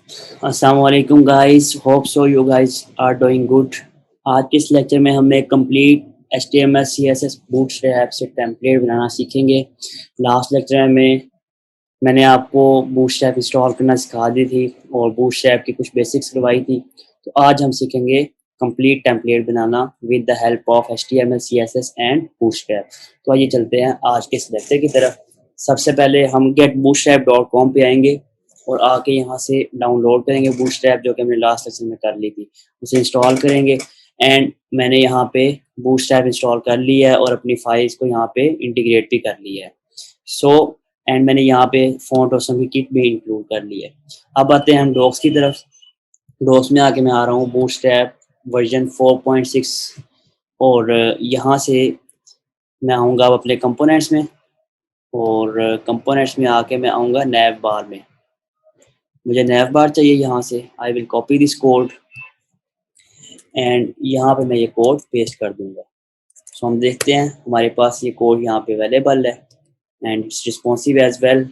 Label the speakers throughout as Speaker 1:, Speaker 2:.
Speaker 1: अस्सलाम वालेकुम guys, hope so you guys are doing good. आज के इस लेक्चर में हम एक कंप्लीट HTML CSS बूटस्ट्रैप से टेम्पलेट बनाना सीखेंगे। लास्ट लेक्चर में मैंने आपको बूटस्ट्रैप इंस्टॉल करना सिखा दी थी और बूटस्ट्रैप की कुछ बेसिक्स करवाई थी। तो आज हम सीखेंगे complete template banana with the help of HTML CSS and bootstrap. तो आइए चलते हैं आज के इस लेक्चर की तरफ। सबसे पहले हम getbootstrap.com पे आएंगे और आके यहाँ से डाउनलोड करेंगे बूटस्ट्रैप, जो कि हमने लास्ट सेशन में कर ली थी, उसे इंस्टॉल करेंगे। एंड मैंने यहाँ पे बूटस्ट्रैप इंस्टॉल कर लिया है और अपनी फाइल्स को यहाँ पे इंटीग्रेट भी कर लिया है। सो एंड मैंने यहाँ पे फॉन्ट और सभी किट भी इंक्लूड कर ली है। अब आते हैं हम डॉक्स की तरफ। डॉक्स में आके मैं आ रहा हूँ बूटस्ट्रैप वर्जन 4.6 और यहाँ से मैं आऊँगा अब अपने कंपोनेंट्स में और कंपोनेंट्स में आके मैं आऊँगा नैव बार में। मुझे नैव बार चाहिए, यहाँ से I will copy this code and यहाँ पे मैं ये कोड पेस्ट कर दूंगा। सो हम देखते हैं हमारे पास ये कोड यहाँ पे अवेलेबल है and it's responsive as well.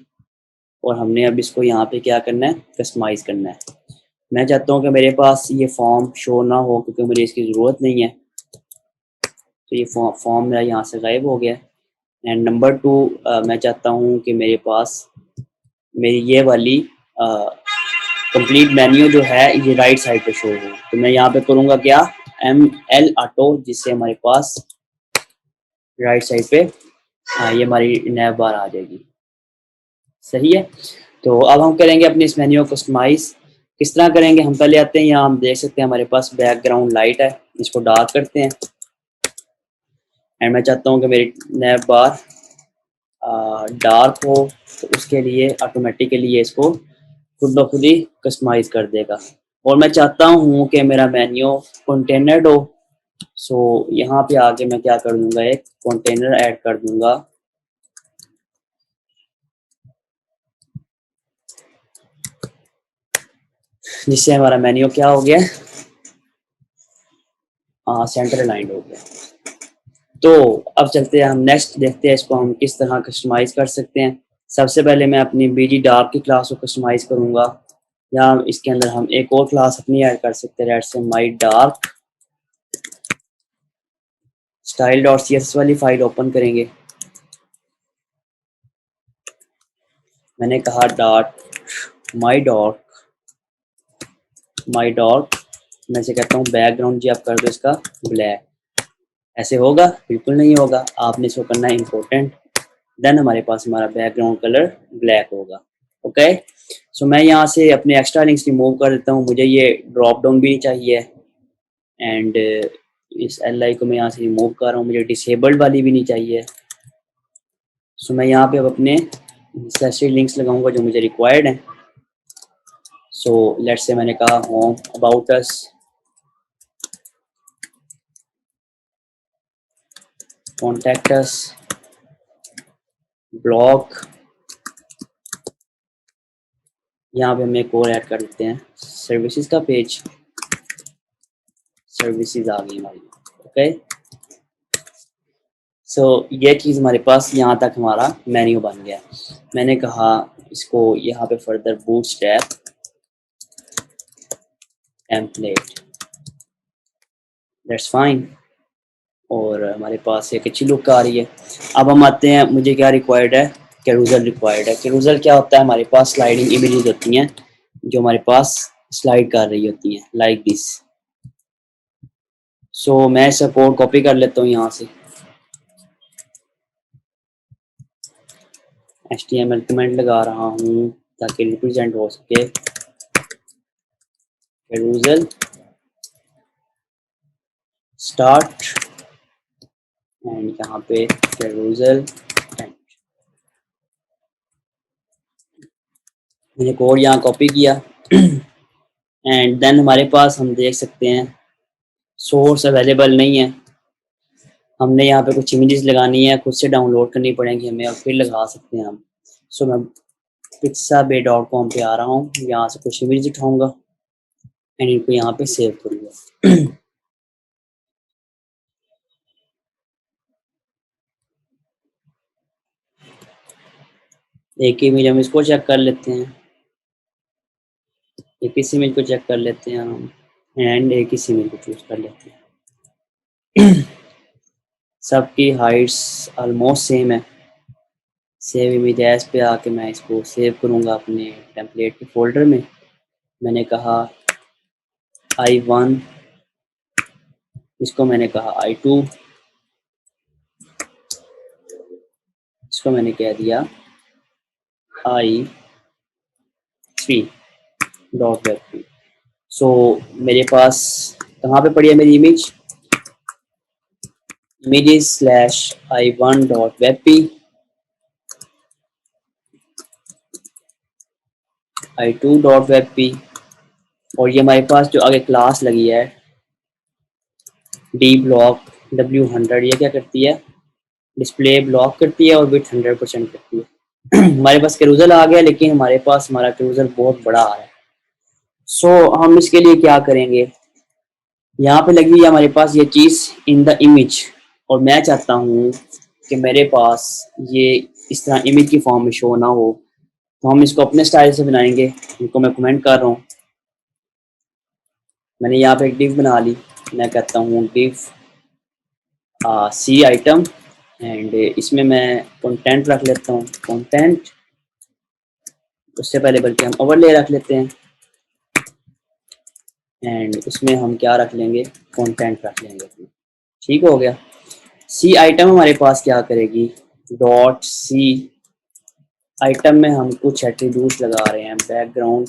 Speaker 1: और हमने अब इसको यहाँ पे क्या करना है, कस्टमाइज करना है। मैं चाहता हूँ कि मेरे पास ये फॉर्म शो ना हो क्योंकि मुझे इसकी ज़रूरत नहीं है। तो ये फॉर्म मेरा यहाँ से गायब हो गया। एंड नंबर 2, मैं चाहता हूँ कि मेरे पास मेरी ये वाली कंप्लीट मेन्यू जो है ये राइट साइड पे शो हो। तो मैं यहाँ पे करूँगा क्या, ML ऑटो, जिससे हमारे पास राइट साइड पे ये हमारी नैव बार आ जाएगी। सही है। तो अब हम करेंगे अपनी इस मेन्यू को कस्टमाइज। किस तरह करेंगे, हम पहले आते हैं, यहाँ हम देख सकते हैं हमारे पास बैकग्राउंड लाइट है, इसको डार्क करते हैं। एंड मैं चाहता हूँ कि मेरी नैव बार डार्क हो, तो उसके लिए ऑटोमेटिकली ये इसको खुद ब खुद ही कस्टमाइज कर देगा। और मैं चाहता हूँ कि मेरा मेन्यू कंटेनर हो। सो यहाँ पे आके मैं क्या कर दूंगा, एक कंटेनर ऐड कर दूंगा जिससे हमारा मेन्यू क्या हो गया, सेंटर अलाइंड हो गया। तो अब चलते हैं हम नेक्स्ट देखते हैं इसको हम किस तरह कस्टमाइज कर सकते हैं। सबसे पहले मैं अपनी BG डार्क की क्लास को कस्टमाइज करूंगा, या इसके अंदर हम एक और क्लास अपनी ऐड कर सकते हैं, let's say my dark style.css वाली फाइल ओपन करेंगे। मैंने कहा माई डॉट मैं से कहता हूँ बैकग्राउंड जी आप कर दो इसका ब्लैक। ऐसे होगा? बिल्कुल नहीं होगा, आपने इसको करना है इम्पोर्टेंट। देन हमारे पास हमारा बैकग्राउंड कलर ब्लैक होगा। ओके। सो मैं यहाँ से अपने एक्स्ट्रा लिंक्स रिमूव कर देता हूँ, मुझे ये ड्रॉप डाउन भी नहीं चाहिए। एंड इस LI को मैं यहाँ से रिमूव कर रहा हूँ, मुझे डिसेबल्ड वाली भी नहीं चाहिए। सो मैं यहाँ पे अब अपने नेसेसरी लिंक्स लगाऊंगा जो मुझे रिक्वायर्ड हैं। सो लेट्स से मैंने कहा home, about us, contact us, blog. यहाँ पे हम एक और ऐड कर देते हैं सर्विसेज का पेज। सर्विसेज आ गई हमारी। ओके। सो ये चीज़ हमारे पास यहाँ तक हमारा मेन्यू बन गया। मैंने कहा इसको यहाँ पे further bootstrap template, that's fine. और हमारे पास एक अच्छी लुक आ रही है। अब हम आते हैं, मुझे क्या रिक्वायर्ड है, कैरूजल रिक्वायर्ड है। कैरूजल क्या होता है, हमारे पास स्लाइडिंग इमेजेस होती हैं जो हमारे पास स्लाइड कर रही होती हैं, लाइक दिस। सो मैं इसका कोड कॉपी कर लेता हूँ यहाँ से, HTML कमेंट लगा रहा हूँ ताकि रिप्रेजेंट हो सके। कैरूजल स्टार्ट एंड यहाँ पे कैरूजल एंड। मैंने कोड यहाँ कॉपी किया एंड देन हमारे पास हम देख सकते हैं सोर्स अवेलेबल नहीं है। हमने यहाँ पे कुछ इमेजेस लगानी है, खुद से डाउनलोड करनी पड़ेंगी हमें और फिर लगा सकते हैं हम। सो मैं pixabay.com पे आ रहा हूँ, यहाँ से कुछ इमेज उठाऊंगा एंड इनको यहाँ पे सेव करूँगा। एक इमेज हम इसको चेक कर लेते हैं, एक इस इमेज को चेक कर लेते हैं हम एंड एक इस इमेज को चूज कर लेते हैं। सबकी हाइट्स ऑलमोस्ट सेम है। सेव इमेज एज पे आके मैं इसको सेव करूँगा अपने टेम्पलेट के फोल्डर में। मैंने कहा I1, इसको मैंने कहा I2, इसको मैंने कह दिया I3 डॉट वेब पी। सो मेरे पास कहाँ पे पड़ी है मेरी image? images slash I1 dot web P, I2 dot web P, और ये हमारे पास जो आगे क्लास लगी है डी ब्लॉक W100, ये क्या करती है? डिस्प्ले ब्लॉक करती है और विड्थ 100% करती है। हमारे पास कैरूजल आ गया, लेकिन हमारे पास हमारा कैरूजल बहुत बड़ा आ रहा है। सो हम इसके लिए क्या करेंगे? यहाँ पे लगी है हमारे पास ये चीज़ इन द इमेज, और मैं चाहता हूँ कि मेरे पास ये इस तरह इमेज की फॉर्म में शो ना हो, तो हम इसको अपने स्टाइल से बनाएंगे। इनको मैं कमेंट कर रहा हूँ। मैंने यहाँ पे एक डिव बना ली। मैं कहता हूँ डिव सी आइटम, एंड इसमें मैं कंटेंट रख लेता हूँ कंटेंट। उससे पहले बल्कि हम ओवरले रख लेते हैं, एंड उसमें हम क्या रख लेंगे? कंटेंट रख लेंगे। ठीक हो गया। सी आइटम हमारे पास क्या करेगी? डॉट सी आइटम में हम कुछ एट्रीब्यूट्स लगा रहे हैं। Background,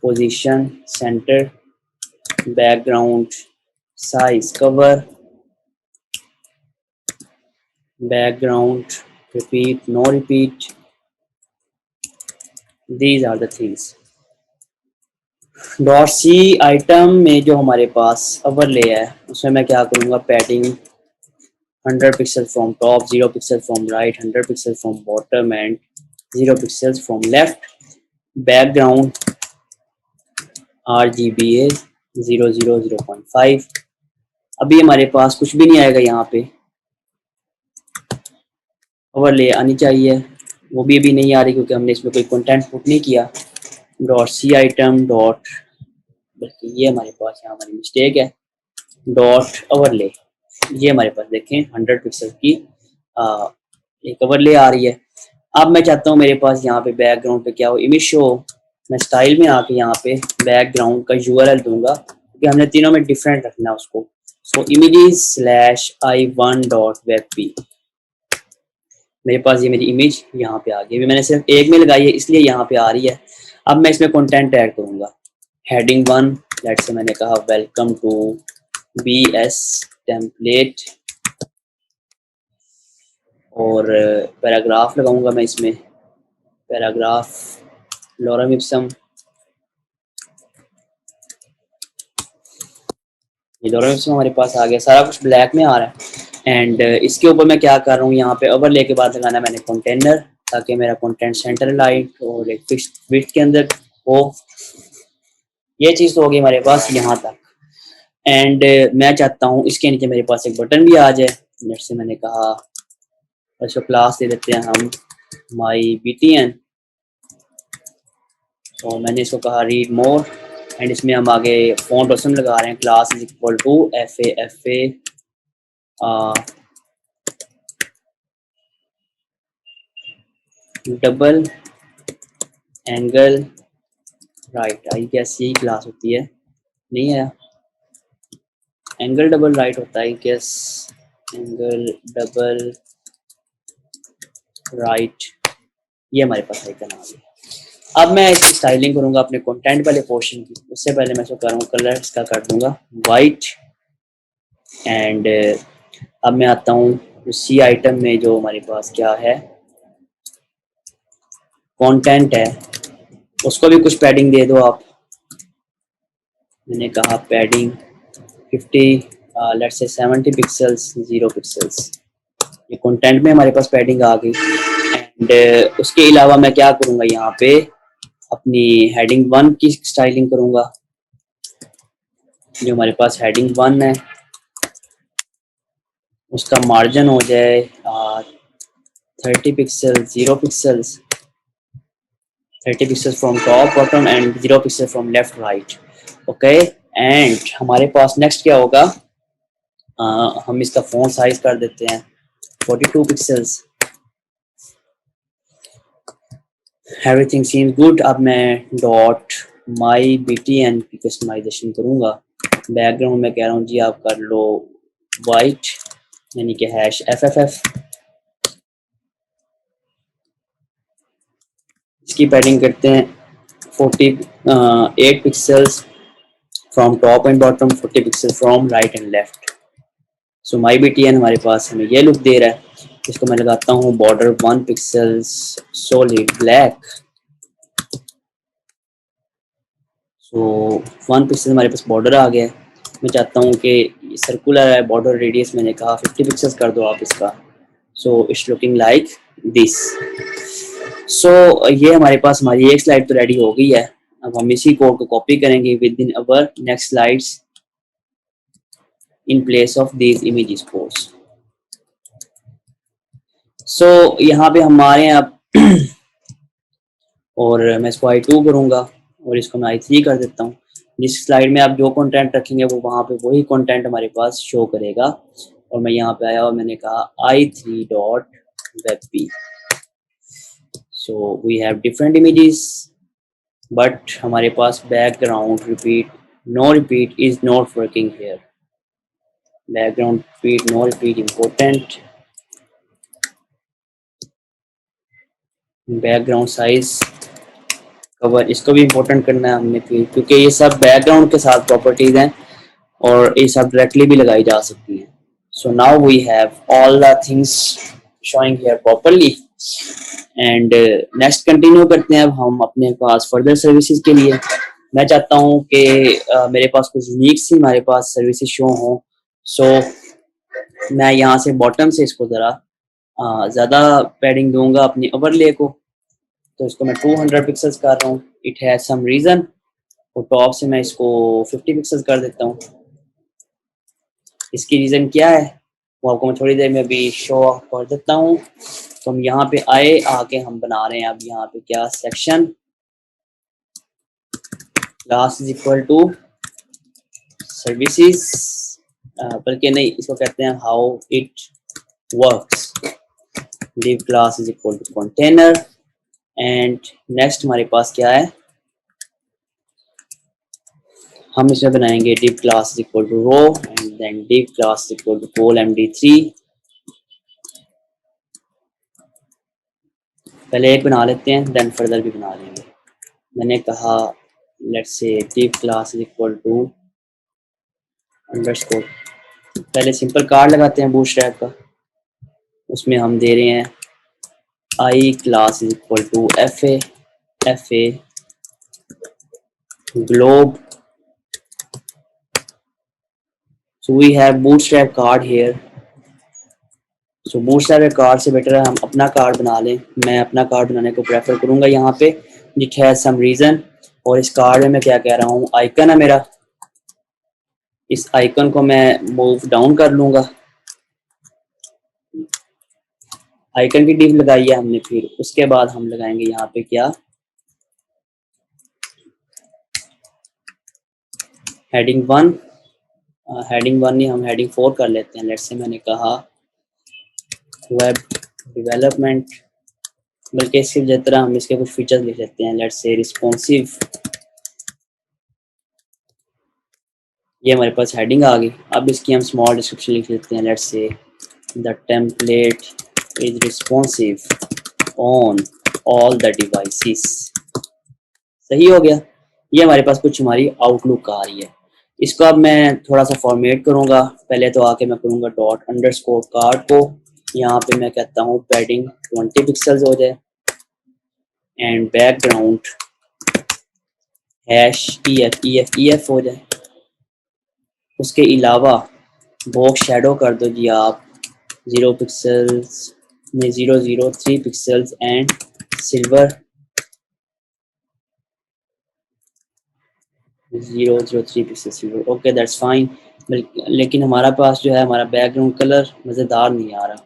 Speaker 1: position, center, background size, cover, background repeat, no repeat, these are the things. Dot C item में जो हमारे पास ओवरले है उसमें मैं क्या करूँगा? Padding 100 pixel from top, 0 pixel from right, 100 pixel from bottom and 0 pixel from left. Background RGBA 0.5। अभी हमारे पास कुछ भी नहीं आएगा यहाँ पे, ओवरले आनी चाहिए, वो भी अभी नहीं आ रही क्योंकि हमने इसमें कोई कंटेंट पुट नहीं किया। डॉट सी आइटम डॉट, बल्कि ये हमारे पास यहाँ हमारी मिस्टेक है, डॉट ओवरले। ये हमारे पास देखें 100 पिक्सल की एक ओवरले आ रही है। अब मैं चाहता हूँ मेरे पास यहाँ पे बैकग्राउंड पे क्या हो? Image show. मैं स्टाइल में आके यहाँ पे बैकग्राउंड का URL दूंगा क्योंकि हमने तीनों में डिफरेंट रखना है उसको। सो images slash I1 dot web P. मेरे पास ये मेरी इमेज यहाँ पे आ गई। अभी मैंने सिर्फ एक में लगाई है इसलिए यहाँ पे आ रही है। अब मैं इसमें कंटेंट ऐड करूँगा। हेडिंग 1, लेट्स से मैंने कहा वेलकम टू BS टेम्पलेट, और पैराग्राफ लगाऊंगा मैं इसमें। पैराग्राफ लॉरम इप्सम, ये लॉरम इप्सम हमारे पास आ गया। सारा कुछ ब्लैक में आ रहा है। एंड इसके ऊपर मैं क्या कर रहा हूँ? यहाँ पे ओवरले के बाद लगाना मैंने कंटेनर, ताकि मेरा कंटेंट सेंटर लाइट और एक फिक्स विड्थ के अंदर हो। ये चीज़ तो होगी हमारे पास यहाँ तक। एंड मैं चाहता हूँ इसके नीचे मेरे पास एक बटन भी आ जाए। नेट से मैंने कहा इसको क्लास दे देते हैं हम माई BTN, तो मैंने इसको कहा रीड मोर, एंड इसमें हम आगे फॉन्ट ऑप्शन लगा रहे हैं। Class is equal to FA double angle right. I guess यही क्लास होती है, नहीं है? एंगल डबल राइट होता है गेस, एंगल डबल राइट। ये हमारे पास है का नाम है। अब मैं इसकी स्टाइलिंग करूंगा अपने कंटेंट वाले पोर्शन की। उससे पहले मैं इसको करूँगा कलर इसका कर दूंगा वाइट। एंड अब मैं आता हूँ सी आइटम में जो हमारे पास क्या है कंटेंट है, उसको भी कुछ पैडिंग दे दो आप। मैंने कहा padding 50, let's say 70 pixels, 0 pixels. ये कंटेंट में हमारे पास पैडिंग आ गई। एंड उसके अलावा मैं क्या करूँगा? यहाँ पे अपनी हेडिंग 1 की स्टाइलिंग करूँगा। जो हमारे पास हेडिंग 1 है उसका मार्जिन हो जाए 30 pixel, 0 pixels, 30 pixel from top bottom and 0 pixel from left right. Okay, and हमारे पास नेक्स्ट क्या होगा, हम इसका फ़ॉन्ट साइज कर देते हैं 42 पिक्सल्स। Everything seems good. अब मैं डॉट माई BTN की कस्टमाइजेशन करूँगा। बैकग्राउंड में कह रहा हूँ जी आप कर लो वाइट, यानी कि हैश FFF। इसकी पैडिंग करते हैं 48 pixels from top and bottom, 40 pixel from right and left. So my BTN हमारे पास हमें ये लुक दे रहा है। इसको मैं लगाता हूँ बॉर्डर 1 पिक्सल्स सॉलिड ब्लैक। सो 1 पिक्सल हमारे पास बॉर्डर आ गया है। मैं चाहता हूँ कि सर्कुलर है बॉर्डर, रेडियस मैंने कहा 50 पिक्सल्स कर दो आप इसका। So it's looking like this. So ये हमारे पास हमारी एक स्लाइड तो रेडी हो गई है। अब हम इसी कोड को कॉपी करेंगे with in our next slides in place of these images codes. So यहाँ पे हमारे अब और मैं इसको I2 करूँगा और इसको मैं I3 कर देता हूँ। जिस स्लाइड में आप जो कंटेंट रखेंगे वो वहाँ पे वही कंटेंट हमारे पास शो करेगा। और मैं यहाँ पे आया और मैंने कहा I3 dot webp। So we have different images but हमारे पास background repeat no repeat is not working here. Background repeat no repeat important. Background size cover इसको भी इम्पोर्टेंट करना है हमने फिर, क्योंकि ये सब बैकग्राउंड के साथ प्रॉपर्टीज हैं और ये सब डायरेक्टली भी लगाई जा सकती हैं। So now we have all the things showing here properly and next continue करते हैं अब हम अपने पास फर्दर सर्विसेज के लिए। मैं चाहता हूँ कि मेरे पास कुछ यूनिक सी हमारे पास सर्विसेज शो हों। सो मैं यहाँ से बॉटम से इसको ज़रा ज़्यादा पैडिंग दूंगा अपनी ओवरले को। तो इसको मैं 200 पिक्सल्स कर रहा हूँ, इट हैज़ सम रीज़न। और टॉप से मैं इसको 50 पिक्सल्स कर देता हूँ। इसकी रीज़न क्या है वो आपको मैं थोड़ी देर में अभी शो ऑफ कर देता हूँ। तो हम यहाँ पे आए, आके हम बना रहे हैं अब यहाँ पे क्या section class is equal to services, बल्कि नहीं इसको कहते हैं how it works. div class is equal to container and next हमारे पास क्या है, हम इसमें बनाएंगे div class is equal to row and then div class is equal to col md3। पहले एक बना लेते हैं देन फर्दर भी बना लेंगे। मैंने कहा let's say div class is equal to underscore. पहले सिंपल कार्ड लगाते हैं बूटस्ट्रैप का, उसमें हम दे रहे हैं I class is equal to fa globe। so we have bootstrap card here। so bootstrap card से बेटर है हम अपना कार्ड बना लें। मैं अपना कार्ड बनाने को प्रेफर करूंगा यहाँ पे इट हैज सम रीजन। और इस कार्ड में मैं क्या कह रहा हूँ, आइकन है मेरा, इस आइकन को मैं मूव डाउन कर लूंगा। आइकन की डिव लगाई है हमने, फिर उसके बाद हम लगाएंगे यहाँ पे क्या हेडिंग 1। हेडिंग 1 नहीं हम हेडिंग 4 कर लेते हैं। लेट्स से मैंने कहा वेब डेवलपमेंट, बल्कि इसकी तरह हम इसके कुछ फीचर्स लिख लेते हैं। लेट्स से रिस्पॉन्सिव, ये हमारे पास हेडिंग आ गई। अब इसकी हम स्मॉल डिस्क्रिप्शन लिख लेते हैं। Let's say the template is responsive on all the devices. सही हो गया। ये हमारे पास कुछ हमारी आउटलुक आ रही है। इसको अब मैं थोड़ा सा फॉर्मेट करूंगा। पहले तो आके मैं करूंगा डॉट अंडरस्कोर कार्ड को, यहाँ पे मैं कहता हूँ पैडिंग 20 पिक्सल्स हो जाए एंड बैकग्राउंड हैश EF हो जाए। उसके अलावा बॉक्स शेडो कर दो जी आप 0 पिक्सल्स में 003 pixels and silver 003 pixel silver. Okay that's fine. लेकिन हमारा पास जो है हमारा बैकग्राउंड कलर मज़ेदार नहीं आ रहा।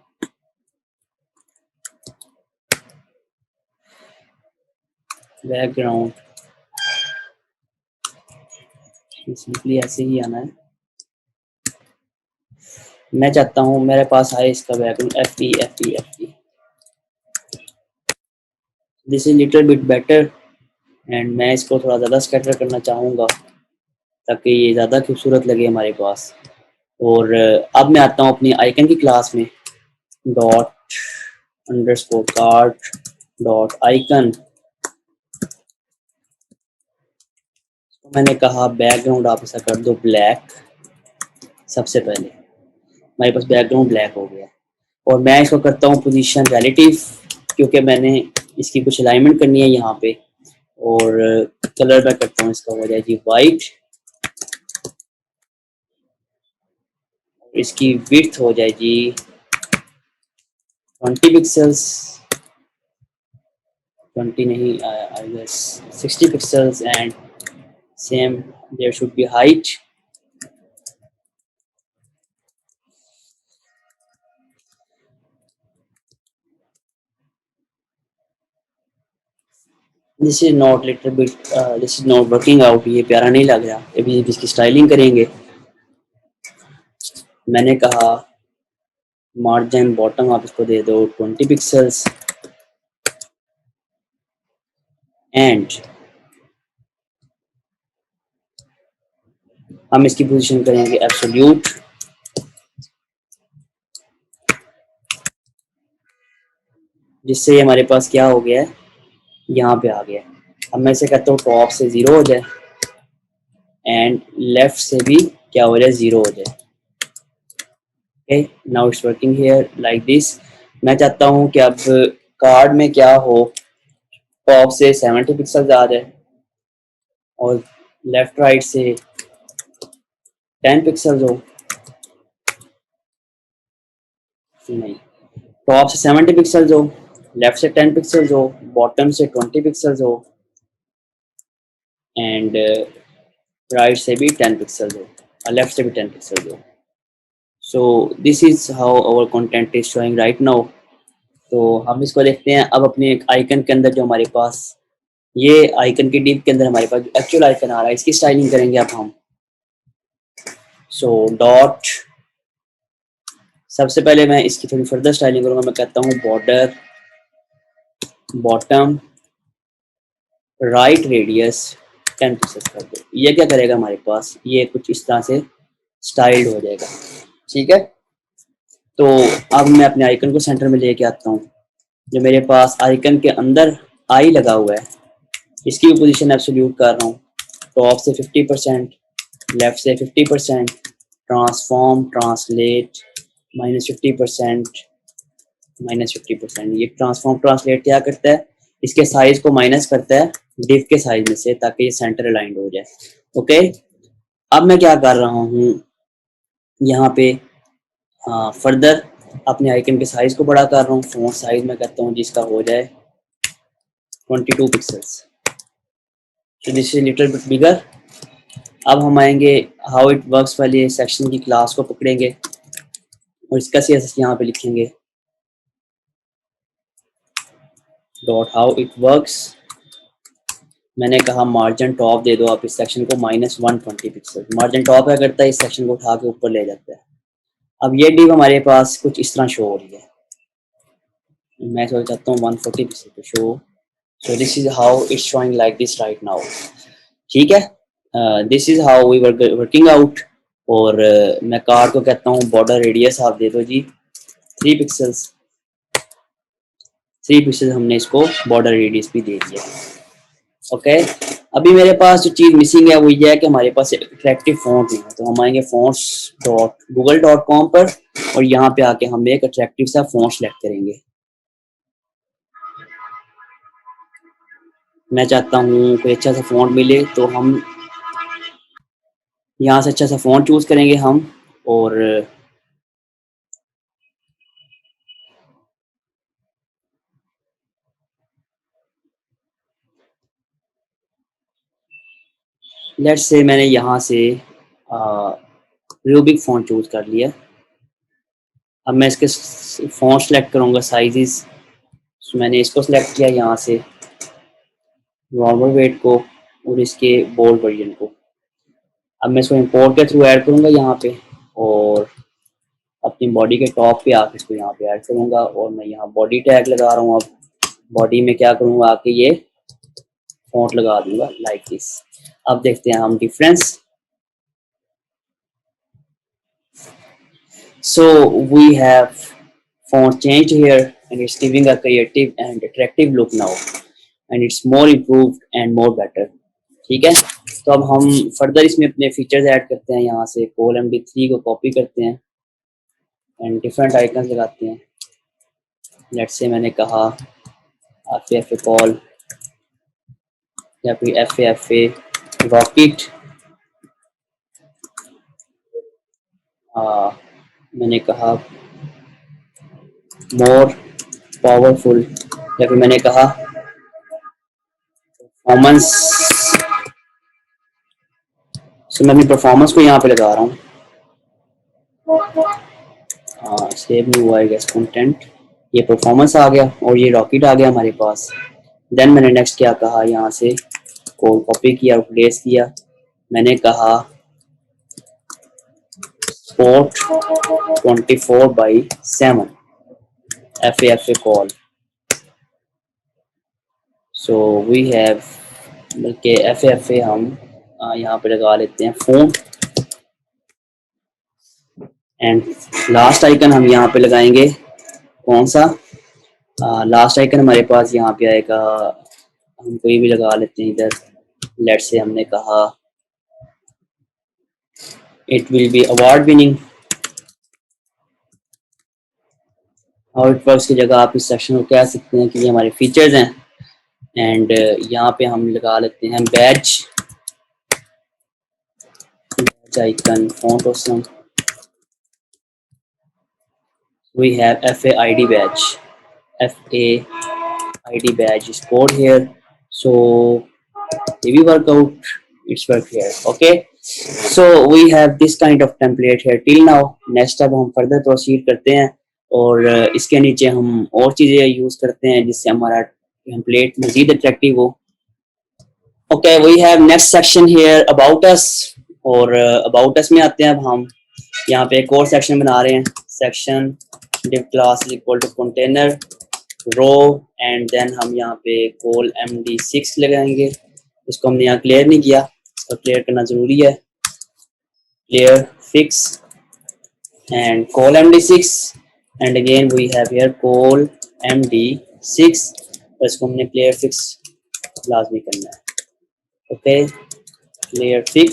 Speaker 1: बैकग्राउंड सिंपली ऐसे ही आना है। मैं चाहता हूँ मेरे पास आए इसका background F E. This is little bit better and मैं इसको थोड़ा ज़्यादा स्कैटर करना चाहूँगा ताकि ये ज़्यादा खूबसूरत लगे हमारे पास। और अब मैं आता हूँ अपनी आइकन की क्लास में, dot underscore cart dot icon. तो मैंने कहा बैकग्राउंड आप ऐसा कर दो ब्लैक। सबसे पहले हमारे पास बैकग्राउंड ब्लैक हो गया और मैं इसको करता हूँ पोजीशन रिलेटिव, क्योंकि मैंने इसकी कुछ अलाइनमेंट करनी है यहाँ पे। और कलर मैं करता हूँ इसका हो जाए जी वाइट, इसकी विड्थ हो जाए जी 20 पिक्सल्स, 20 नहीं I guess 60 pixels and same there should be height. This is not little bit, this is not working out, ये प्यारा नहीं लग रहा। अभी इसकी स्टाइलिंग करेंगे। मैंने कहा मार्जिन बॉटम आप इसको दे दो 20 पिक्सल्स एंड हम इसकी पोजीशन करेंगे एब्सोल्यूट। जिससे ये हमारे पास क्या हो गया है, यहाँ पे आ गया। अब मैं इसे कहता हूँ टॉप से 0 हो जाए एंड लेफ्ट से भी क्या हो जाए 0 हो जाए। Okay now it's working here like this. मैं चाहता हूँ कि अब कार्ड में क्या हो, टॉप से 70 पिक्सल आ जाए और लेफ्ट राइट से 10 पिक्सल हो। नहीं, टॉप से 70 पिक्सल हो, लेफ्ट से 10 पिक्सल हो, बॉटम से 20 पिक्सल हो एंड राइट से भी 10 पिक्सल हो और लेफ्ट से भी 10 पिक्सल हो। So this is how our content is showing right now. तो हम इसको देखते हैं अब अपने एक आइकन के अंदर, जो हमारे पास ये आइकन के डिप के अंदर हमारे पास एक्चुअल आइकन आ रहा है, इसकी स्टाइलिंग करेंगे अब हम। सो डॉट, सबसे पहले मैं इसकी थोड़ी फर्दर स्टाइलिंग करूंगा। मैं कहता हूँ border bottom right radius 10 pixel कर दो। ये क्या करेगा हमारे पास, ये कुछ इस तरह से स्टाइल्ड हो जाएगा। ठीक है, तो अब मैं अपने आइकन को सेंटर में लेके आता हूँ। जो मेरे पास आइकन के अंदर आई लगा हुआ है, इसकी भी पोजीशन एब्सोल्यूट कर रहा हूँ। टॉप से 50%, लेफ्ट से 50%, ट्रांसफॉर्म ट्रांसलेट -50%, -50%। ये ट्रांसफॉर्म ट्रांसलेट क्या करता है, इसके साइज को माइनस करता है डिव के साइज में से, ताकि ये सेंटर अलाइंड हो जाए। ओके, अब मैं क्या कर रहा हूँ यहाँ पे, फर्दर अपने आइकन के साइज को बड़ा कर रहा हूँ। फ़ॉन्ट साइज में करता हूँ जिसका हो जाए 22 pixels. So this is little bit बिगर। अब हम आएंगे हाउ इट वर्क्स वाले सेक्शन की क्लास को पकड़ेंगे और इसका CSS यहाँ पे लिखेंगे डॉट हाउ इट वर्क्स। मैंने कहा मार्जिन टॉप दे दो आप इस सेक्शन को -120 पिक्सल। मार्जिन टॉप क्या करता है, इस सेक्शन को उठा के ऊपर ले जाता है। अब ये डिव हमारे पास कुछ इस तरह शो हो रही है। मैं सोच चाहता हूँ 140 पिक्सल पे show. So this is how it's showing like this right now. ठीक है, this is how we working out. और मैं कार को कहता हूँ बॉर्डर रेडियस आप दे दो जी 3 पिक्सल्स। 3 पिक्सल हमने इसको बॉर्डर रेडियस भी दे दिया। ओके, अभी मेरे पास जो चीज़ मिसिंग है वो ये है कि हमारे पास अट्रैक्टिव फॉन्ट नहीं है। तो हम आएंगे fonts.google.com पर और यहाँ पे आके हम एक अट्रैक्टिव सा फॉन्ट सेलेक्ट करेंगे। मैं चाहता हूँ कोई अच्छा सा फॉन्ट मिले, तो हम यहाँ से अच्छा सा फॉन्ट चूज करेंगे हम। और लेट्स से मैंने यहाँ से रूबिक फॉन्ट चूज कर लिया। अब मैं इसके फॉन्ट सेलेक्ट करूँगा साइजेस। मैंने इसको सेलेक्ट किया यहाँ से नॉर्मल वेट को और इसके बोल्ड वर्जन को। अब मैं इसको इंपोर्ट के थ्रू ऐड करूँगा यहाँ पे, और अपनी बॉडी के टॉप पे आके इसको यहाँ पे ऐड करूँगा, और मैं यहाँ बॉडी टैग लगा रहा हूँ। अब बॉडी में क्या करूँगा, आके ये फॉन्ट लगा दूंगा लाइक दिस। अब देखते हैं हम difference. So we have font changed here, and it's giving a creative and attractive look now, and it's more improved and more better। ठीक है, तो अब हम फर्दर इसमें अपने फीचर्स ऐड करते हैं। यहाँ से ColMD3 को कॉपी करते हैं एंड डिफरेंट आइकन लगाते हैं। लेट्स से मैंने कहा FA कॉल या फिर FA रॉकेट, मैंने कहा मोर पावरफुल, या फिर मैंने कहा परफॉर्मेंस। सो मैं अपनी परफॉर्मेंस को यहाँ पे लगा रहा हूँ। सेव नहीं हुआ है गैस कंटेंट, ये परफॉर्मेंस आ गया और ये रॉकेट आ गया हमारे पास। देन मैंने नेक्स्ट क्या कहा, यहाँ से कोड कॉपी किया और प्लेस किया। मैंने कहा support 24/7 FA col. So we have, बल्कि FA हम यहाँ पे लगा लेते हैं फोन। एंड लास्ट आइकन हम यहाँ पे लगाएंगे कौन सा, लास्ट आइकन हमारे पास यहाँ पे आएगा, हम कोई भी लगा लेते हैं इधर। लेट्स से हमने कहा it will be award winning. How it works की जगह आप इस सेक्शन को कह सकते हैं कि ये हमारे फीचर्स हैं। एंड यहाँ पे हम लगा लेते हैं badge icon font awesome. We have FA ID badge, FA ID badge is stored here, so if we work out it's work here। okay, so we have this kind of template here till now। next अब हम further proceed करते हैं और इसके नीचे हम और चीजें यूज करते हैं जिससे हमारा टेम्पलेट मजीद अट्रैक्टिव हो। Okay, we have next section here about us, और अबाउट अस में आते हैं। अब हम यहाँ पे एक और सेक्शन बना रहे हैं, section div class is equal to container row, and then हम यहाँ पे कॉल MD6 लगाएंगे। इसको हमने यहाँ क्लियर नहीं किया, इसको क्लियर करना जरूरी है। Clear fix and call MD6, and again we have here call MD6, तो इसको हमने clear fix लाजमी करना है। Okay, clear fix।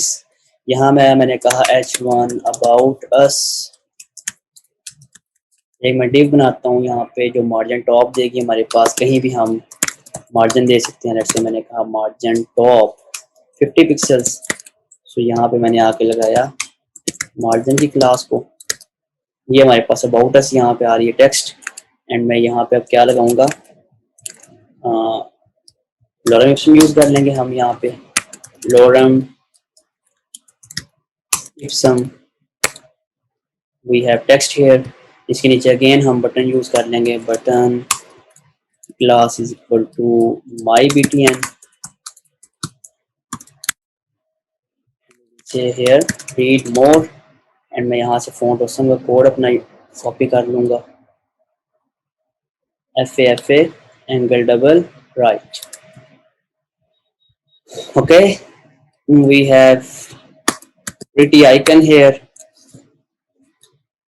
Speaker 1: यहाँ मैंने कहा H1 about us, एक मैं div बनाता हूँ यहाँ पे जो मार्जिन टॉप देगी हमारे पास, कहीं भी हम मार्जिन दे सकते हैं। जैसे मैंने कहा मार्जिन टॉप 50 पिक्सल्स। सो यहाँ पे मैंने आके लगाया मार्जिन की क्लास को। ये हमारे पास अबाउट अस यहाँ पे आ रही है टेक्स्ट, एंड मैं यहाँ पे अब क्या लगाऊंगा, लॉरम इप्सम यूज कर लेंगे हम यहाँ पे। Lorem ipsum, we have text here. इसके नीचे अगेन हम बटन यूज कर लेंगे, button class is equal to my BTN। Here read more, and मैं यहाँ से फॉन्ट ऑसम का कोड अपना कॉपी कर लूंगा, FA angle double right. Okay, we have pretty icon here,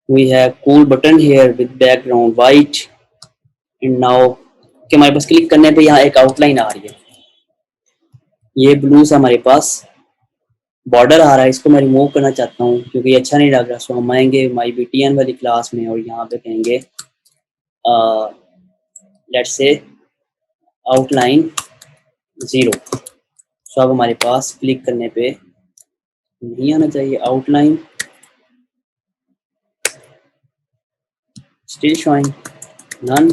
Speaker 1: we have cool button here with background white, and now कि हमारे पास click करने पे यहाँ एक आउटलाइन आ रही है। ये ब्लू सा हमारे पास बॉर्डर आ रहा है, इसको मैं रिमूव करना चाहता हूँ क्योंकि ये अच्छा नहीं लग रहा। सो हम आएंगे माई BTN वाली क्लास में और यहाँ पे कहेंगे लेट्स से आउटलाइन 0। सो अब हमारे पास क्लिक करने पे नहीं आना चाहिए outline, still showing none.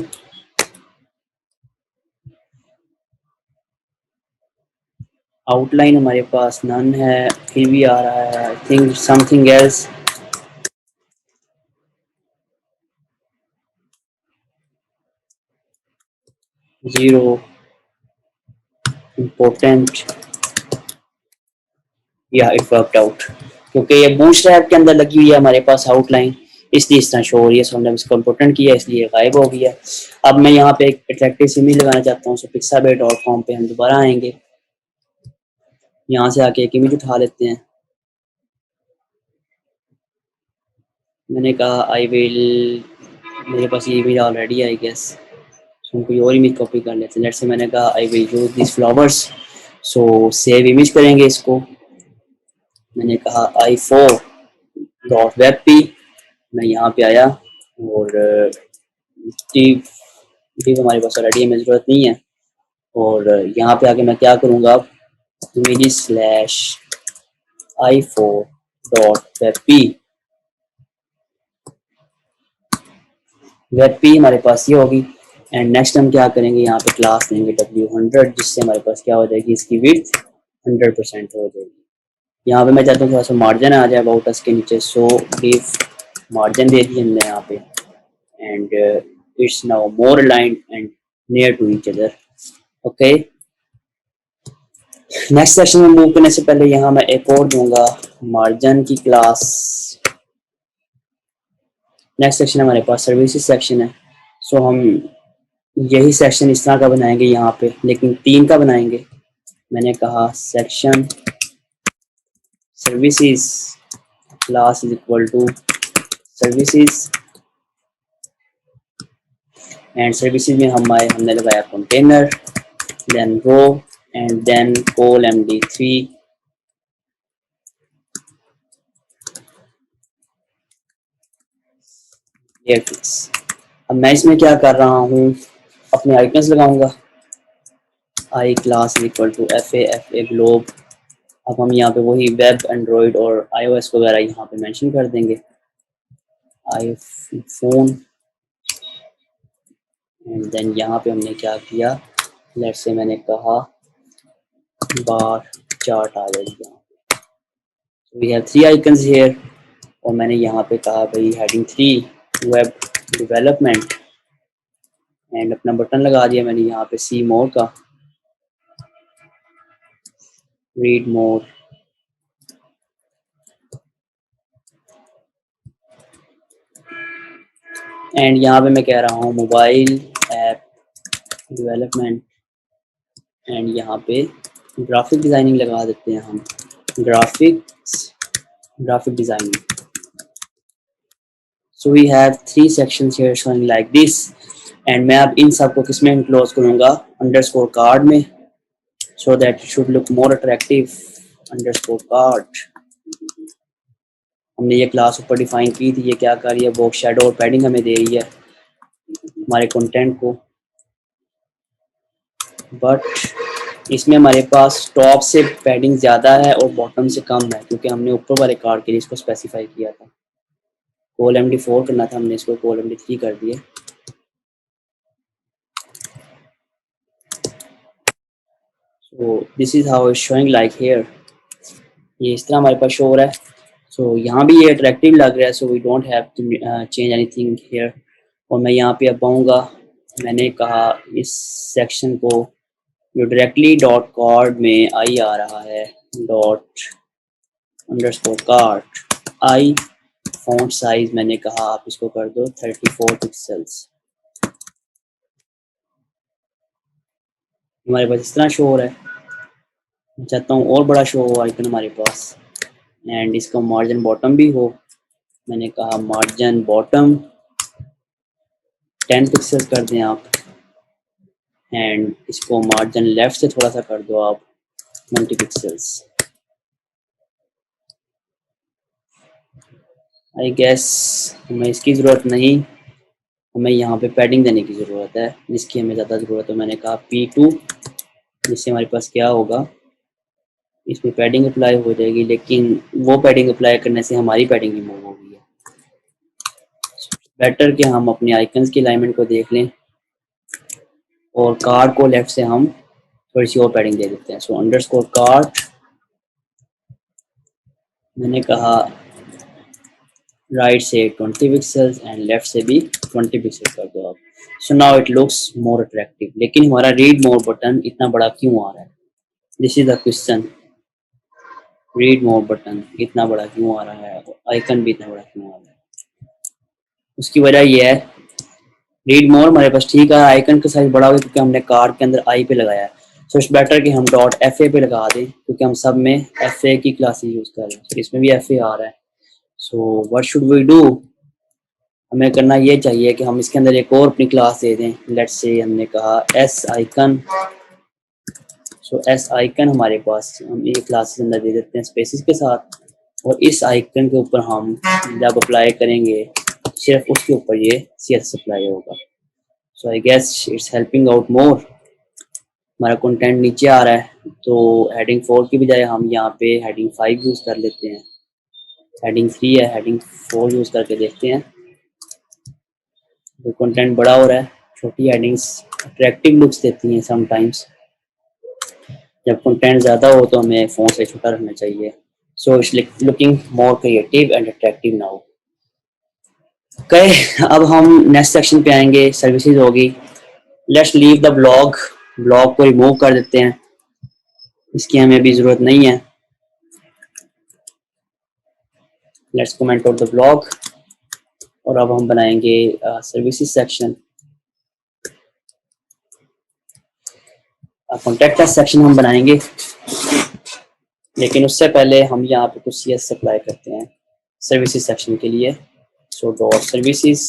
Speaker 1: Outline हमारे पास नन है, फिर भी आ रहा है I think something else. Zero, important या इट वर्कड आउट, क्योंकि ये बूटस्ट्रैप के अंदर लगी हुई है हमारे पास आउटलाइन, इसलिए इस तरह शो हो रही है। सो हमने इसको इम्पोर्टेंट किया इसलिए गायब हो गया। अब मैं यहाँ पे एक अट्रैक्टिव इमेज लगाना चाहता हूँ। सो pixabay.com पे हम दोबारा आएंगे, यहाँ से आके एक इमेज उठा लेते हैं। मैंने कहा आई विल, मेरे पास ये इमेज ऑलरेडी है आई गेस, सो हम कोई और इमेज कॉपी कर लेते हैं। लेट्स से मैंने कहा I will use this flowers, so save image करेंगे इसको। मैंने कहा i4.webp, मैं यहाँ पे आया और div हमारे पास ऑलरेडी है, ज़रूरत नहीं है। और यहाँ पे आके मैं क्या करूँगा, अब images स्लैश i4.webp, webp हमारे पास ये होगी। एंड नेक्स्ट हम क्या करेंगे, यहाँ पे क्लास लेंगे w100, जिससे हमारे पास क्या हो जाएगी, इसकी विड्थ 100% हो जाएगी। यहाँ पे मैं चाहता हूँ थोड़ा सा मार्जिन आ जाए अबाउट अस के नीचे, सो गिव मार्जिन दे दिए हमने यहाँ पे। And it's now more aligned and near to each other. Okay, next section में मूव करने से पहले यहाँ मैं एक और दूंगा मार्जिन की क्लास। नेक्स्ट सेक्शन हमारे पास सर्विसेज सेक्शन है। सो हम यही सेक्शन इस तरह का बनाएंगे यहाँ पे, लेकिन 3 का बनाएंगे। मैंने कहा section services class is equal to services, and services में हमने लगाया container, then row and then col md3 fix. अब मैं इसमें क्या कर रहा हूँ, अपने आइकन्स लगाऊंगा। I class equal to fa globe. अब हम यहाँ पे वही वेब, एंड्रॉयड और iOS वगैरह यहाँ पे मेंशन कर देंगे। आईफोन, एंड देन यहाँ पे हमने क्या किया, लेट्स से मैंने कहा बार चार्ट आ जाएगी यहाँ पे। So we have 3 icons here, और मैंने यहाँ पे कहा भाई हेडिंग 3 वेब डेवलपमेंट, एंड अपना बटन लगा दिया मैंने यहाँ पे सी मोर का, रीड मोर। एंड यहाँ पे मैं कह रहा हूँ मोबाइल ऐप डेवलपमेंट, एंड यहाँ पे ग्राफिक डिज़ाइनिंग लगा देते हैं हम, graphic designing. So we have 3 sections here showing like this, and मैं अब इन सबको किस में इनक्लोज करूँगा, अंडरस्कोर कार्ड में, so that it should look more attractive. Underscore card, हमने ये क्लास ऊपर डिफाइन की थी, ये क्या कर रही है, बॉक्स शेडो और पैडिंग हमें दे रही है हमारे कंटेंट को। बट इसमें हमारे पास टॉप से पैडिंग ज़्यादा है और बॉटम से कम है, क्योंकि हमने ऊपर वाले कार्ड के लिए इसको स्पेसिफाई किया था। कॉल md4 करना था, हमने इसको कॉल md3 कर दिया। सो this is how it's showing like here, ये इस तरह हमारे पास शो हो रहा है। सो यहाँ भी ये अट्रैक्टिव लग रहा है, so we don't have to change anything here. और मैं यहाँ पे अब आऊँगा, मैंने कहा इस सेक्शन को जो डायरेक्टली डॉट कार्ड में आई आ रहा है, डॉट अंडरस्कोर कार्ड आई, फॉन्ट साइज मैंने कहा आप इसको कर दो 34 पिक्सल्स। हमारे पास इस तरह शो हो रहा है। मैं चाहता हूँ और बड़ा शो हो आइकन हमारे पास, एंड इसका मार्जिन बॉटम भी हो। मैंने कहा मार्जिन बॉटम 10 पिक्सल्स कर दें आप, एंड इसको मार्जिन लेफ्ट से थोड़ा सा कर दो आप 20 पिक्सल्स। आई गेस हमें इसकी ज़रूरत नहीं, हमें यहाँ पे पैडिंग देने की ज़रूरत है, जिसकी हमें ज़्यादा ज़रूरत है। मैंने कहा P2, जिससे हमारे पास क्या होगा, इसमें पैडिंग अप्लाई हो जाएगी, लेकिन वो पैडिंग अप्लाई करने से हमारी पैडिंग रिमूव हो गई है। बेटर कि हम अपने आइकन्स की अलाइनमेंट को देख लें, और कार्ड को लेफ्ट से हम थोड़ी सी और पैडिंग दे देते हैं। सो अंडरस्कोर कार्ड, मैंने कहा राइट से 20 पिक्सल्स एंड लेफ्ट से भी 20 पिक्सल कर दो आप। So now it looks more attractive. लेकिन हमारा रीड मोर बटन इतना बड़ा क्यों आ रहा है, this is the question, read more button इतना बड़ा क्यों आ रहा है, आइकन भी इतना बड़ा क्यों आ रहा है। उसकी वजह यह है, रीड मोर हमारे पास ठीक है, आइकन का साइज बड़ा हो गया क्योंकि हमने कार्ड के अंदर आई पे लगाया है। सो इट्स बेटर कि हम डॉट एफ ए पे लगा दें क्योंकि हम सब में एफ ए की क्लासेस यूज कर रहे हैं। So, इसमें भी एफ ए आ रहा है। So what should we do, हमें करना ये चाहिए कि हम इसके अंदर एक और अपनी क्लास दे दें। लेट्स से हमने कहा एस आइकन। सो एस आइकन हमारे पास हम ये क्लासेस अंदर दे देते हैं स्पेसिस के साथ, और इस आइकन के ऊपर हम जब अप्लाई करेंगे सिर्फ उसके ऊपर ये CSS अप्लाई होगा। So I guess it's helping out more. हमारा कंटेंट नीचे आ रहा है तो हेडिंग 4 की बजाय हम यहाँ पे हेडिंग 5 यूज़ कर लेते हैं। हेडिंग 3 है, हेडिंग 4 यूज़ करके देखते हैं। तो कंटेंट बड़ा हो रहा है, छोटी हेडिंग्स अट्रैक्टिव लुक्स देती हैं समटाइम्स। जब कंटेंट ज़्यादा हो तो हमें फ़ॉन्ट से छोटा रखना चाहिए। सो it's looking more creative and attractive now. Okay, अब हम नेक्स्ट सेक्शन पे आएंगे, सर्विसेज होगी। Let's leave the blog, blog को रिमूव कर देते हैं, इसकी हमें अभी ज़रूरत नहीं है। Let's comment out the blog, और अब हम बनाएंगे सर्विसेज सेक्शन। कॉन्टैक्ट सेक्शन हम बनाएंगे, लेकिन उससे पहले हम यहाँ पे कुछ CS अप्लाई करते हैं सर्विसेज सेक्शन के लिए। सो डॉट सर्विसेज,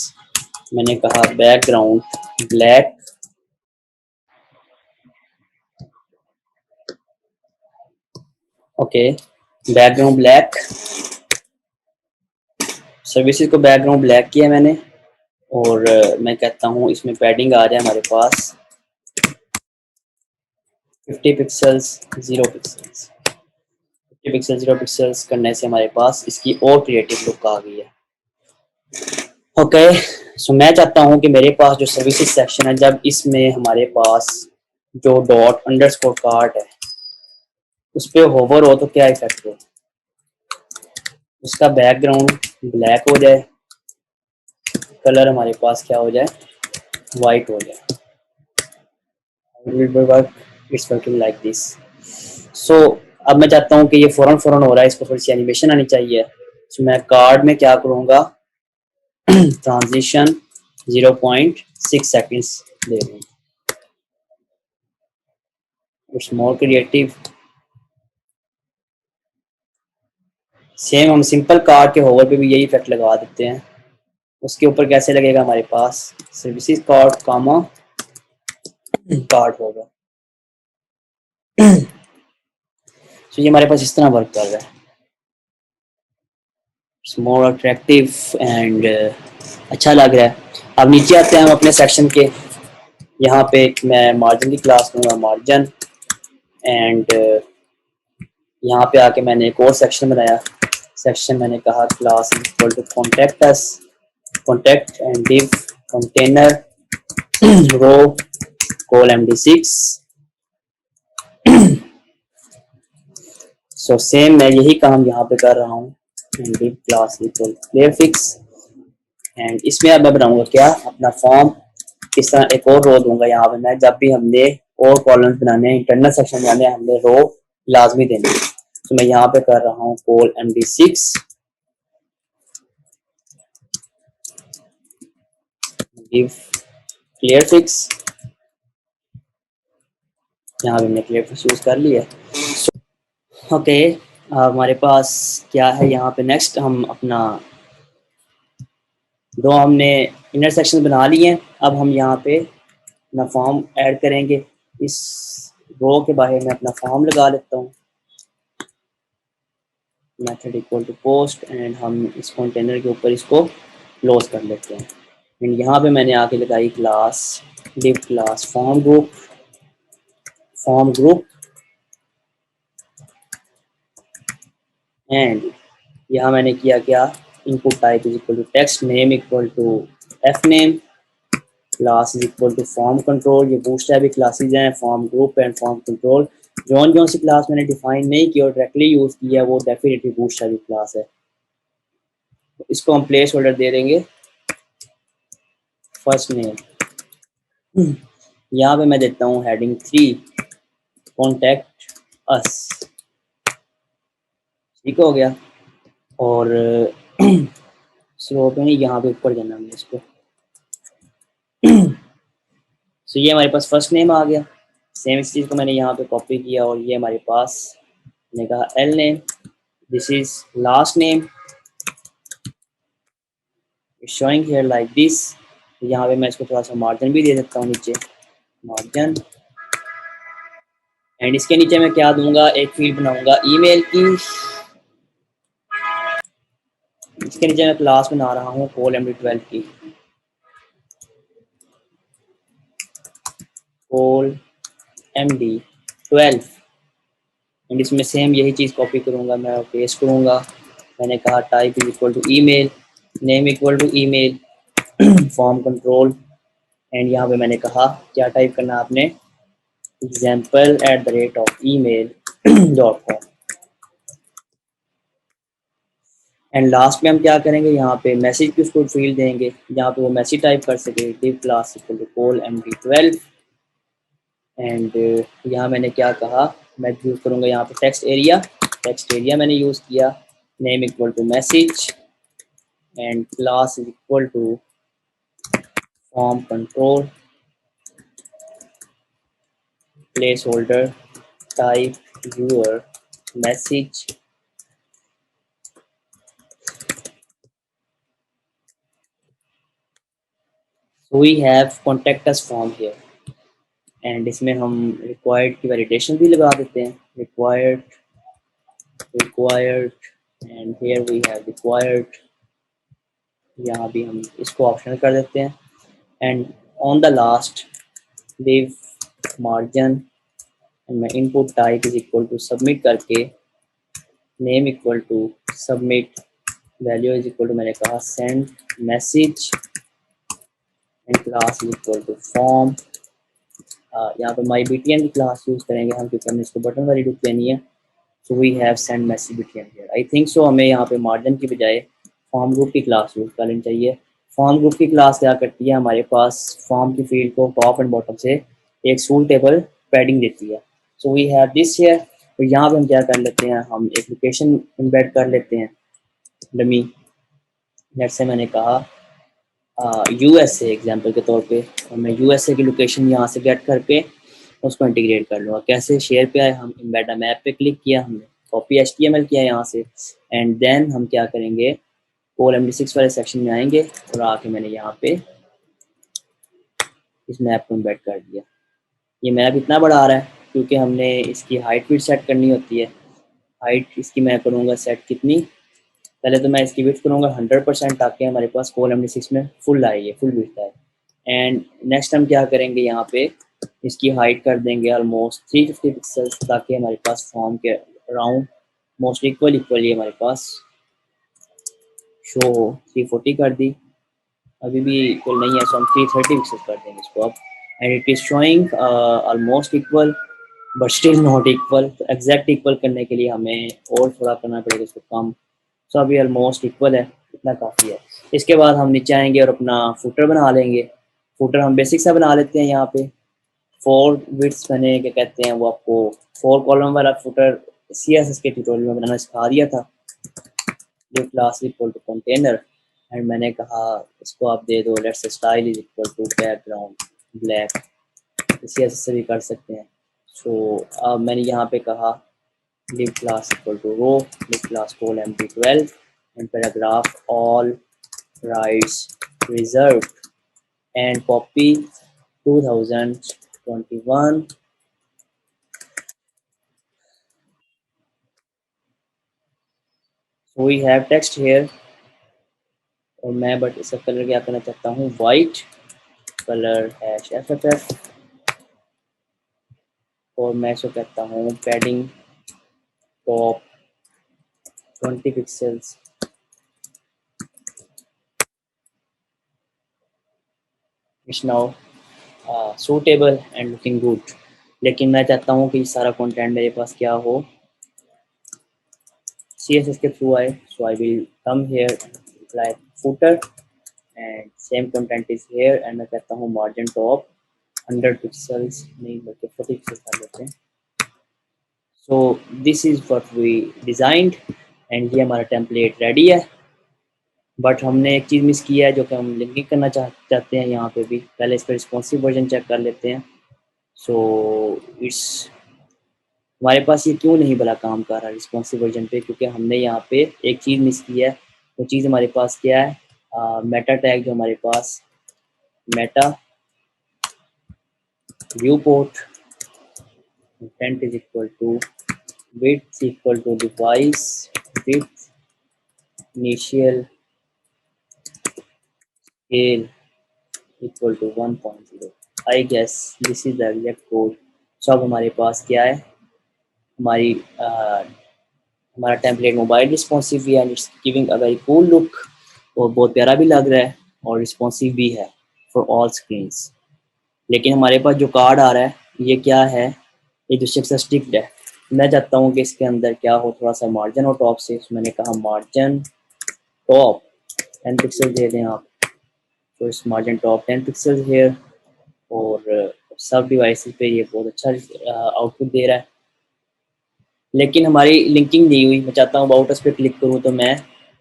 Speaker 1: मैंने कहा background black, okay background black, services को बैकग्राउंड ब्लैक किया मैंने, और मैं कहता हूँ इसमें पैडिंग आ जाए हमारे पास 50 पिक्सल्स 0 पिक्सल्स। 50 पिक्सल 0 पिक्सल्स करने से हमारे पास इसकी और क्रिएटिव लुक आ गई है। ओके, सो मैं चाहता हूँ कि मेरे पास जो सर्विसेज सेक्शन है, जब इसमें हमारे पास जो डॉट अंडरस्कोर कार्ड है उस पर होवर हो तो क्या इफेक्ट हो, उसका बैकग्राउंड ब्लैक हो जाए, कलर हमारे पास क्या हो जाए, वाइट हो जाए। It's working like this. So अब मैं चाहता हूँ कि ये फौरन फौरन हो रहा है, इसको थोड़ी सी एनिमेशन आनी चाहिए। सो मैं कार्ड में क्या करूँगा, ट्रांजिशन 0.6 सेकेंड्स दे दूँ। It's more creative. सेम हम सिंपल कार्ड के होवर पे भी यही इफेक्ट लगा देते हैं। उसके ऊपर कैसे लगेगा, हमारे पास सर्विसेज कार्ड कामा कार्ड होगा। तो ये हमारे पास इस तरह वर्क कर रहा है। इट्स मोर अट्रैक्टिव एंड अच्छा लग रहा है। अब नीचे आते हैं हम अपने सेक्शन के, यहाँ पे मैं मार्जिन की क्लास लूँगा, मार्जिन, एंड यहाँ पे आके मैंने एक और सेक्शन बनाया। सेक्शन मैंने कहा class equal to contact us, contact and div container row col MD6। So same मैं यही काम यहाँ पे कर रहा हूँ, div class equal clearfix, and इसमें अब मैं बनाऊंगा क्या, अपना फॉर्म। इस तरह एक और रो दूंगा यहाँ पे मैं, जब भी हमने और कॉलम्स बनाने हैं, इंटरनल सेक्शन बनाने हैं, हमने रो लाजमी देनी है। तो मैं यहाँ पे कर रहा हूँ call MD6 give clear fix, यहाँ पे मैंने क्लियर फिक्स यूज कर लिया। ओके, हमारे पास क्या है यहाँ पे, नेक्स्ट हम अपना दो हमने इनर सेक्शन बना लिए हैं। अब हम यहाँ पे अपना फॉर्म ऐड करेंगे। इस रो के बाहर मैं अपना फॉर्म लगा लेता हूँ, method equal to post, and हम इस कंटेनर के ऊपर इसको क्लोज कर लेते हैं। एंड यहाँ पे मैंने आके लगाई class div class form group, form group, and यहाँ मैंने किया क्या, input type is equal to text, name equal to F name, class is equal to form control. ये बूटस्ट्रैप भी क्लासेज हैं, form group and form control. जौन जौन सी class मैंने डिफाइन नहीं की और डायरेक्टली यूज किया वो डेफिनेटली बूटस्ट्रैप की क्लास है। तो इसको हम प्लेस होल्डर दे देंगे फर्स्ट नेम। यहाँ पे मैं देता हूँ हेडिंग 3 कॉन्टैक्ट अस, ठीक हो गया। और स्लो पे नहीं, यहाँ पे ऊपर जाना हमने इसको। सो ये हमारे पास फर्स्ट नेम आ गया। सेम इस चीज़ को मैंने यहाँ पे कॉपी किया और ये हमारे पास, मैंने कहा L name, this is last name showing here like this. यहाँ पे मैं इसको थोड़ा सा मार्जिन भी दे सकता हूँ नीचे, मार्जिन। एंड इसके नीचे मैं क्या दूंगा, एक फील्ड बनाऊंगा ईमेल की। इसके नीचे मैं क्लास बना रहा हूँ कोल MD12 की, कोल MD12। एंड इसमें सेम यही चीज़ कॉपी करूँगा मैं और पेस्ट करूँगा। मैंने कहा type is equal to email, name equal to email, form control. And यहाँ पे मैंने कहा क्या टाइप करना है आपने, example@email.com। एंड लास्ट में हम क्या करेंगे, यहाँ पे मैसेज की उसको फील्ड देंगे जहाँ पे वो मैसेज टाइप कर सके, div class equal to col MD12। And यहाँ मैंने क्या कहा, मैं यूज़ करूँगा यहाँ पे टेक्स्ट एरिया, टेक्स्ट एरिया मैंने यूज़ किया, name equal to message and class is equal to form control, placeholder, type your message. We have contact us form here. And इसमें हम रिक्वायर्ड की वैलिडेशन भी लगा देते हैं, required, required and here we have required. यहाँ भी हम इसको ऑप्शनल कर देते हैं। And on the last leave margin, मैं input type is equal to submit करके, name equal to submit, value is equal to मैंने कहा send message and class is equal to form. यहाँ पे माई BTN की क्लास यूज़ करेंगे हम क्योंकि हमने इसको बटन वाली डिस्प्ले नहीं है। So we have send message BTN here. I think so हमें यहाँ पे मार्जिन की बजाय फॉर्म ग्रुप की क्लास यूज़ कर लेनी चाहिए। फॉर्म ग्रुप की क्लास क्या करती है, हमारे पास फॉर्म की फील्ड को टॉप एंड बॉटम से एक सूटेबल पैडिंग देती है। So we have this here. तो यहाँ पे हम क्या कर लेते हैं, हम एक लोकेशन इम्बेड कर लेते हैं डमी। नेट से मैंने कहा USA एग्जाम्पल के तौर पे, और मैं USA की लोकेशन यहाँ से गेट करके उसको इंटीग्रेट कर लूँगा। कैसे, शेयर पे आए हम, एम्बेड मैप पे क्लिक किया हमने, कॉपी HTML किया यहाँ से, एंड देन हम क्या करेंगे, कोल MD6 वाले सेक्शन में आएंगे और आके मैंने यहाँ पे इस मैप को एम्बेड कर दिया। ये मैप इतना बड़ा आ रहा है क्योंकि हमने इसकी हाइट भी सेट करनी होती है। हाइट इसकी मैं करूँगा सेट कितनी, पहले तो मैं इसकी विड्थ करूँगा 100% ताकि हमारे पास कोल MD6 में फुल आए, ये फुल विड्थ आए। एंड नेक्स्ट हम क्या करेंगे, यहाँ पे इसकी हाइट कर देंगे ऑलमोस्ट 350 पिक्सल्स ताकि हमारे पास फॉर्म के अराउंड मोस्ट इक्वली हमारे पास शो हो। 340 कर दी, अभी भी इक्वल नहीं है, सो हम 330 पिक्सल्स कर देंगे इसको अब। And it is showing almost equal but still not equal. तो एग्जैक्ट इक्वल करने के लिए हमें और थोड़ा करना पड़ेगा इसको कम। सो अभी ऑलमोस्ट इक्वल है, इतना काफ़ी है। इसके बाद हम नीचे आएंगे और अपना फुटर बना लेंगे। फुटर हम बेसिक सा बना लेते हैं। यहाँ पे 4 विड्स मैंने क्या कहते हैं वो आपको 4 कॉलम वाला फुटर CSS के ट्यूटोरियल में बनाना सिखा दिया था। जो class equal to container, and मैंने कहा इसको आप दे दो let's style is equal to background black, CSS से भी कर सकते हैं। सो अब मैंने यहाँ पे कहा live class equal to row, live class call MD12 and paragraph all rights reserved and copy 2021। so we have text here और मैं बट इसका कलर क्या करना चाहता हूँ, वाइट कलर #FFF और मैं इसको कहता हूँ padding top 20 pixels. It's now suitable and looking good. लेकिन मैं चाहता हूँ कि सारा कंटेंट मेरे पास क्या हो, CSS के थ्रू आए। So I will come here like footer and same content is here and मैं कहता हूँ margin top 100 पिक्सल्स नहीं बल्कि 40 पिक्सल कर लेते हैं। So this is what we designed and ये हमारा टेम्पलेट रेडी है। बट हमने एक चीज़ मिस किया है जो कि हम लिंकिंग करना चाहते हैं यहाँ पे भी। पहले इस पर रिस्पॉन्सिव वर्जन चेक कर लेते हैं। सो इट्स हमारे पास ये क्यों नहीं भला काम कर रहा रिस्पॉन्सिव वर्जन पे, क्योंकि हमने यहाँ पे एक चीज़ मिस की है। वो चीज़ हमारे पास क्या है, मेटा टैग जो हमारे पास meta viewport content is equal to width equal to device width initial scale equal to 1.0। I guess this is the exact code। so अब हमारे पास क्या है, हमारी हमारा टेम्पलेट मोबाइल रिस्पॉन्सिव भी है and it's giving a very cool look, और बहुत प्यारा भी लग रहा है और रिस्पॉन्सिव भी है फॉर ऑल स्क्रीन्स। लेकिन हमारे पास जो कार्ड आ रहा है ये क्या है, ये जो स्टिक्ड है। मैं चाहता हूँ कि इसके अंदर क्या हो, थोड़ा सा मार्जिन हो टॉप से। तो मैंने कहा मार्जिन टॉप 10 पिक्सल दे दें आप। तो इस मार्जिन टॉप 10 पिक्सल हेयर, और सब डिवाइसेस पे ये बहुत अच्छा आउटपुट दे रहा है। लेकिन हमारी लिंकिंग नहीं हुई। मैं चाहता हूँ अबाउट अस पे क्लिक करूँ तो मैं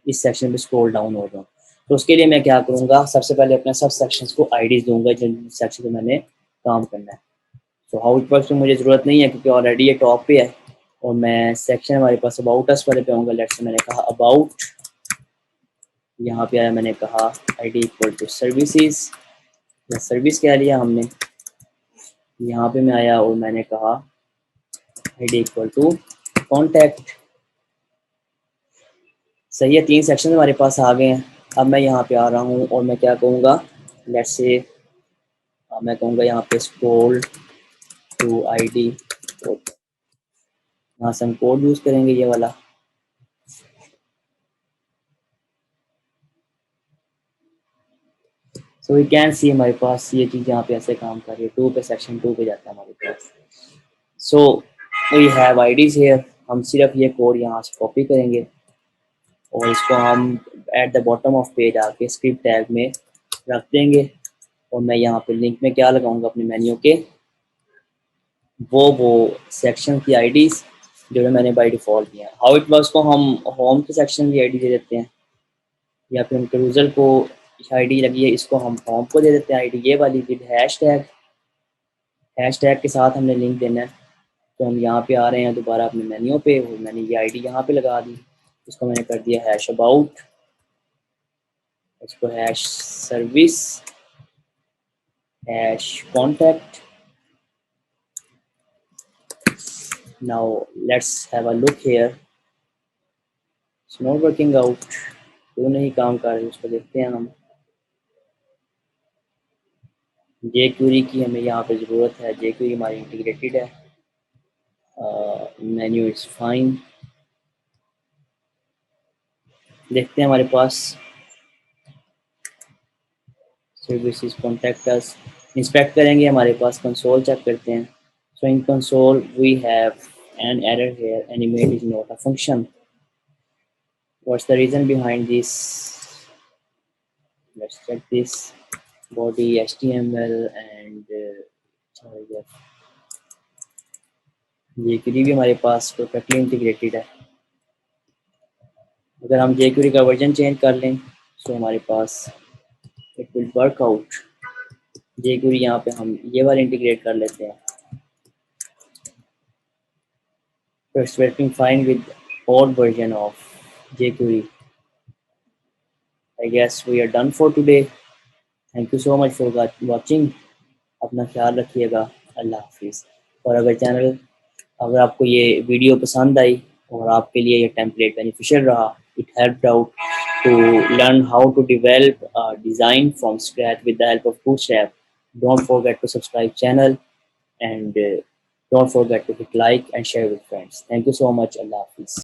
Speaker 1: इस सेक्शन पे स्क्रॉल डाउन हो जाऊँ। तो उसके लिए मैं क्या करूँगा, सबसे पहले अपने सब सेक्शंस को आईडीज दूंगा जिन सेक्शन पे मैंने काम करना है। तो हाउ इट वर्क्स में मुझे ज़रूरत नहीं है क्योंकि ऑलरेडी ये टॉप पे है। और मैं सेक्शन हमारे पास अबाउट अस वाले पे आऊँगा। लेट्स से मैंने कहा अबाउट, यहाँ पे आया मैंने कहा आईडी इक्वल टू सर्विसेज, या सर्विस कह लिया हमने। यहाँ पे मैं आया और मैंने कहा आईडी इक्वल टू कॉन्टैक्ट। सही है, 3 सेक्शन हमारे पास आ गए हैं। अब मैं यहाँ पे आ रहा हूँ और मैं क्या कहूँगा, लेट्स से मैं कहूँगा यहाँ पे स्क्रॉल टू आईडी कोड। यहाँ से हम कोड यूज़ करेंगे ये वाला। सो वी कैन सी हमारे पास ये चीज़ यहाँ पे ऐसे काम कर रही है। 2 पे सेक्शन 2 पे जाता है हमारे पास। So we have IDs here. हम सिर्फ ये कोड यहाँ से कॉपी करेंगे और इसको हम at the bottom of page आके स्क्रिप्ट टैग में रख देंगे। और मैं यहाँ पे लिंक में क्या लगाऊंगा अपने मेन्यू के, वो सेक्शन की आईडीज जो है मैंने बाय डिफ़ॉल्ट दिया है। हाउ इट वर्क्स को हम होम के सेक्शन की आईडी दे देते हैं, या फिर हम क्रूजर को आईडी लगी है इसको हम होम को दे देते हैं आईडी ये वाली विद हैश टैग के साथ हमने लिंक देना है। तो हम यहाँ पे आ रहे हैं दोबारा अपने मेन्यू पे, और मैंने ये आईडी यहाँ पे लगा दी। इसको मैंने कर दिया हैश अबाउट, इसको hash service, hash contact. Now let's have a look here, it's not working out. क्यों नहीं काम कर रही उसको देखते हैं हम। जे क्यूरी की हमें यहाँ पे ज़रूरत है। जे क्यूरी हमारी इंटीग्रेटेड है। Menu is fine. देखते हैं हमारे पास सर्विसेज कॉन्टैक्ट अस, इंस्पेक्ट करेंगे हमारे पास कंसोल चेक करते हैं। So in console we have an error here, animate is not a function. What's the reason behind this, let's check this. Body HTML and ये क्वेरी भी हमारे पास perfectly integrated है। अगर हम jQuery का वर्जन चेंज कर लें तो हमारे पास it will work out. jQuery यहाँ पे हम ये वाला इंटीग्रेट कर लेते हैं। So it's working fine with old version of jQuery। I guess we are done for today। Thank you so much for watching। अपना ख्याल रखिएगा। अल्लाह हाफिज़। और अगर आपको ये वीडियो पसंद आई और आपके लिए ये टेम्पलेट बेनिफिशियल रहा, it helped out to learn how to develop a design from scratch with the help of Bootstrap, don't forget to subscribe channel and don't forget to hit like and share with friends। Thank you so much। Allah Hafiz।